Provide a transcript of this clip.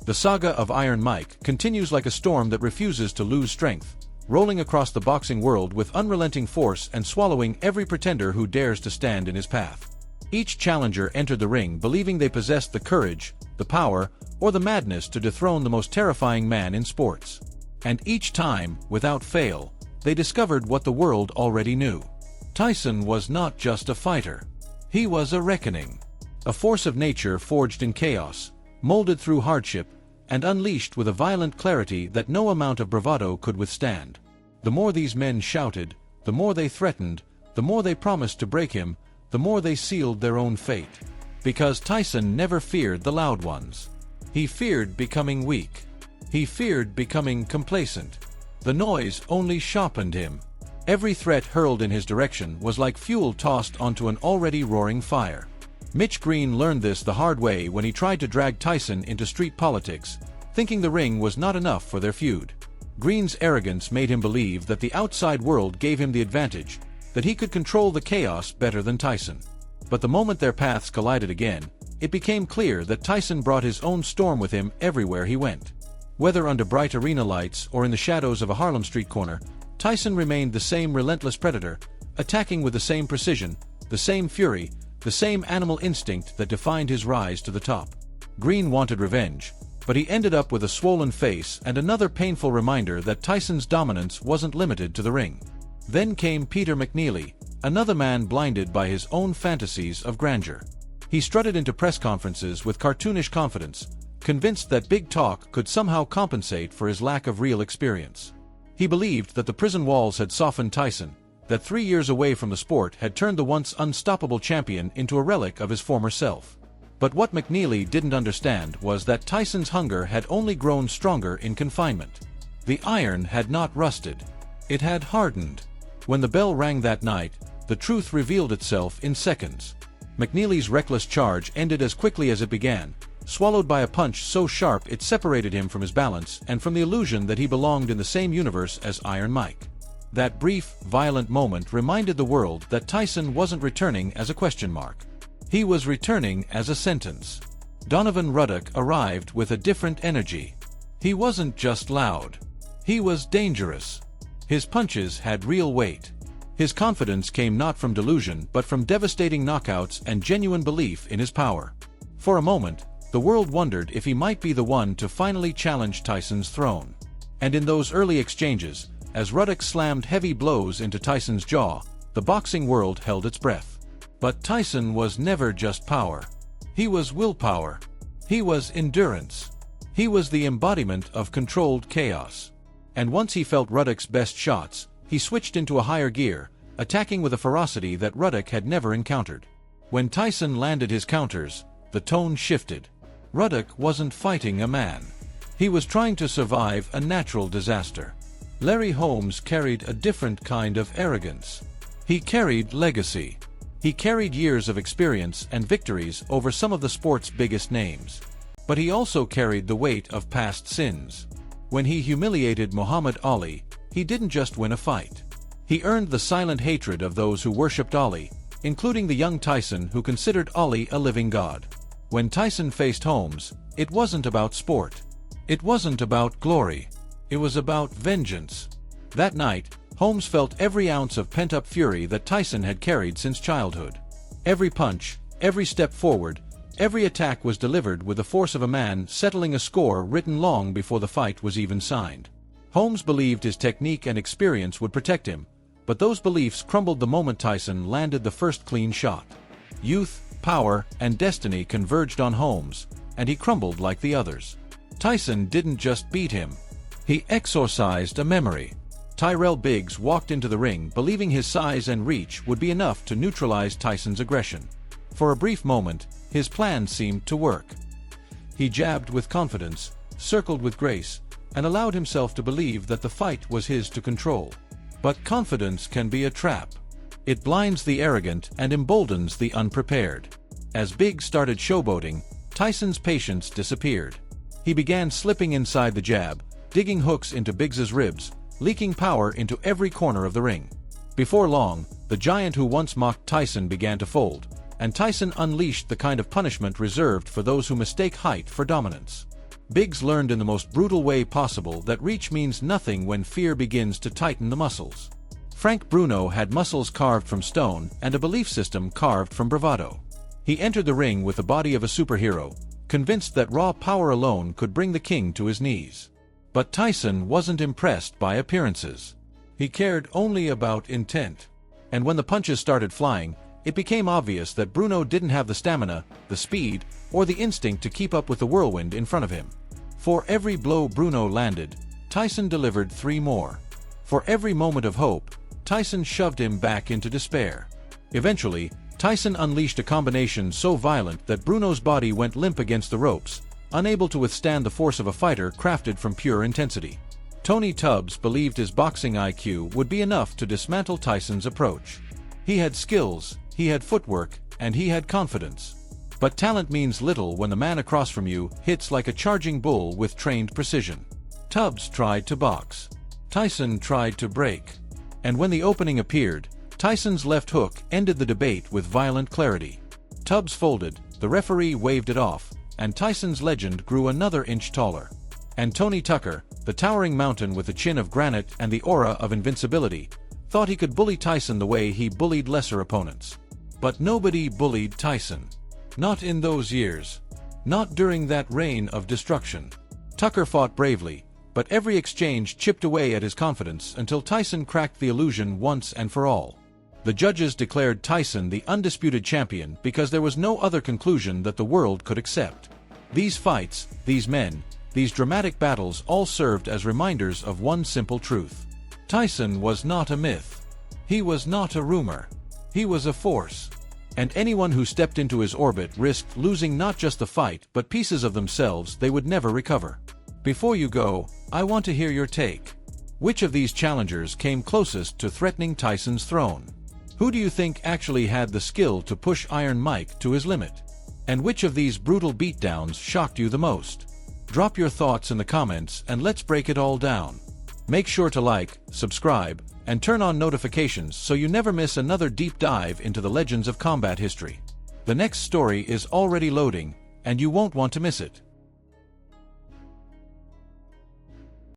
The saga of Iron Mike continues like a storm that refuses to lose strength, rolling across the boxing world with unrelenting force and swallowing every pretender who dares to stand in his path. Each challenger entered the ring believing they possessed the courage, the power, or the madness to dethrone the most terrifying man in sports. And each time, without fail, they discovered what the world already knew. Tyson was not just a fighter. He was a reckoning. A force of nature forged in chaos, molded through hardship, and unleashed with a violent clarity that no amount of bravado could withstand. The more these men shouted, the more they threatened, the more they promised to break him, the more they sealed their own fate. Because Tyson never feared the loud ones. He feared becoming weak. He feared becoming complacent. The noise only sharpened him. Every threat hurled in his direction was like fuel tossed onto an already roaring fire. Mitch learned this the hard way when he tried to drag Tyson into street politics, thinking the ring was not enough for their feud. Green's arrogance made him believe that the outside world gave him the advantage, that he could control the chaos better than Tyson. But the moment their paths collided again, it became clear that Tyson brought his own storm with him everywhere he went. Whether under bright arena lights or in the shadows of a Harlem street corner, Tyson remained the same relentless predator, attacking with the same precision, the same fury, the same animal instinct that defined his rise to the top. Green wanted revenge, but he ended up with a swollen face and another painful reminder that Tyson's dominance wasn't limited to the ring. Then came Peter McNeely, another man blinded by his own fantasies of grandeur. He strutted into press conferences with cartoonish confidence, convinced that big talk could somehow compensate for his lack of real experience. He believed that the prison walls had softened Tyson, that 3 years away from the sport had turned the once unstoppable champion into a relic of his former self. But what McNeely didn't understand was that Tyson's hunger had only grown stronger in confinement. The iron had not rusted. It had hardened. When the bell rang that night, the truth revealed itself in seconds. McNeely's reckless charge ended as quickly as it began, swallowed by a punch so sharp it separated him from his balance and from the illusion that he belonged in the same universe as Iron Mike. That brief, violent moment reminded the world that Tyson wasn't returning as a question mark. He was returning as a sentence. Donovan Ruddock arrived with a different energy. He wasn't just loud. He was dangerous. His punches had real weight. His confidence came not from delusion but from devastating knockouts and genuine belief in his power. For a moment, the world wondered if he might be the one to finally challenge Tyson's throne. And in those early exchanges, as Ruddock slammed heavy blows into Tyson's jaw, the boxing world held its breath. But Tyson was never just power. He was willpower. He was endurance. He was the embodiment of controlled chaos. And once he felt Ruddock's best shots, he switched into a higher gear, attacking with a ferocity that Ruddock had never encountered. When Tyson landed his counters, the tone shifted. Ruddock wasn't fighting a man. He was trying to survive a natural disaster. Larry Holmes carried a different kind of arrogance. He carried legacy. He carried years of experience and victories over some of the sport's biggest names. But he also carried the weight of past sins. When he humiliated Muhammad Ali, he didn't just win a fight. He earned the silent hatred of those who worshipped Ali, including the young Tyson who considered Ali a living god. When Tyson faced Holmes, it wasn't about sport. It wasn't about glory. It was about vengeance. That night, Holmes felt every ounce of pent-up fury that Tyson had carried since childhood. Every punch, every step forward, every attack was delivered with the force of a man settling a score written long before the fight was even signed. Holmes believed his technique and experience would protect him, but those beliefs crumbled the moment Tyson landed the first clean shot. Youth, power, and destiny converged on Holmes, and he crumbled like the others. Tyson didn't just beat him. He exorcised a memory. Tyrell Biggs walked into the ring believing his size and reach would be enough to neutralize Tyson's aggression. For a brief moment, his plan seemed to work. He jabbed with confidence, circled with grace, and allowed himself to believe that the fight was his to control. But confidence can be a trap. It blinds the arrogant and emboldens the unprepared. As Biggs started showboating, Tyson's patience disappeared. He began slipping inside the jab, digging hooks into Biggs's ribs, leaking power into every corner of the ring. Before long, the giant who once mocked Tyson began to fold, and Tyson unleashed the kind of punishment reserved for those who mistake height for dominance. Biggs learned in the most brutal way possible that reach means nothing when fear begins to tighten the muscles. Frank Bruno had muscles carved from stone and a belief system carved from bravado. He entered the ring with the body of a superhero, convinced that raw power alone could bring the king to his knees. But Tyson wasn't impressed by appearances. He cared only about intent. And when the punches started flying, it became obvious that Bruno didn't have the stamina, the speed, or the instinct to keep up with the whirlwind in front of him. For every blow Bruno landed, Tyson delivered 3 more. For every moment of hope, Tyson shoved him back into despair. Eventually, Tyson unleashed a combination so violent that Bruno's body went limp against the ropes, unable to withstand the force of a fighter crafted from pure intensity. Tony Tubbs believed his boxing IQ would be enough to dismantle Tyson's approach. He had skills, he had footwork, and he had confidence. But talent means little when the man across from you hits like a charging bull with trained precision. Tubbs tried to box. Tyson tried to break. And when the opening appeared, Tyson's left hook ended the debate with violent clarity. Tubbs folded, the referee waved it off, and Tyson's legend grew another inch taller. And Tony Tucker, the towering mountain with the chin of granite and the aura of invincibility, thought he could bully Tyson the way he bullied lesser opponents. But nobody bullied Tyson. Not in those years. Not during that reign of destruction. Tucker fought bravely, but every exchange chipped away at his confidence until Tyson cracked the illusion once and for all. The judges declared Tyson the undisputed champion because there was no other conclusion that the world could accept. These fights, these men, these dramatic battles all served as reminders of one simple truth. Tyson was not a myth. He was not a rumor. He was a force. And anyone who stepped into his orbit risked losing not just the fight but pieces of themselves they would never recover. Before you go, I want to hear your take. Which of these challengers came closest to threatening Tyson's throne? Who do you think actually had the skill to push Iron Mike to his limit? And which of these brutal beatdowns shocked you the most? Drop your thoughts in the comments and let's break it all down. Make sure to like, subscribe, and turn on notifications so you never miss another deep dive into the legends of combat history. The next story is already loading, and you won't want to miss it.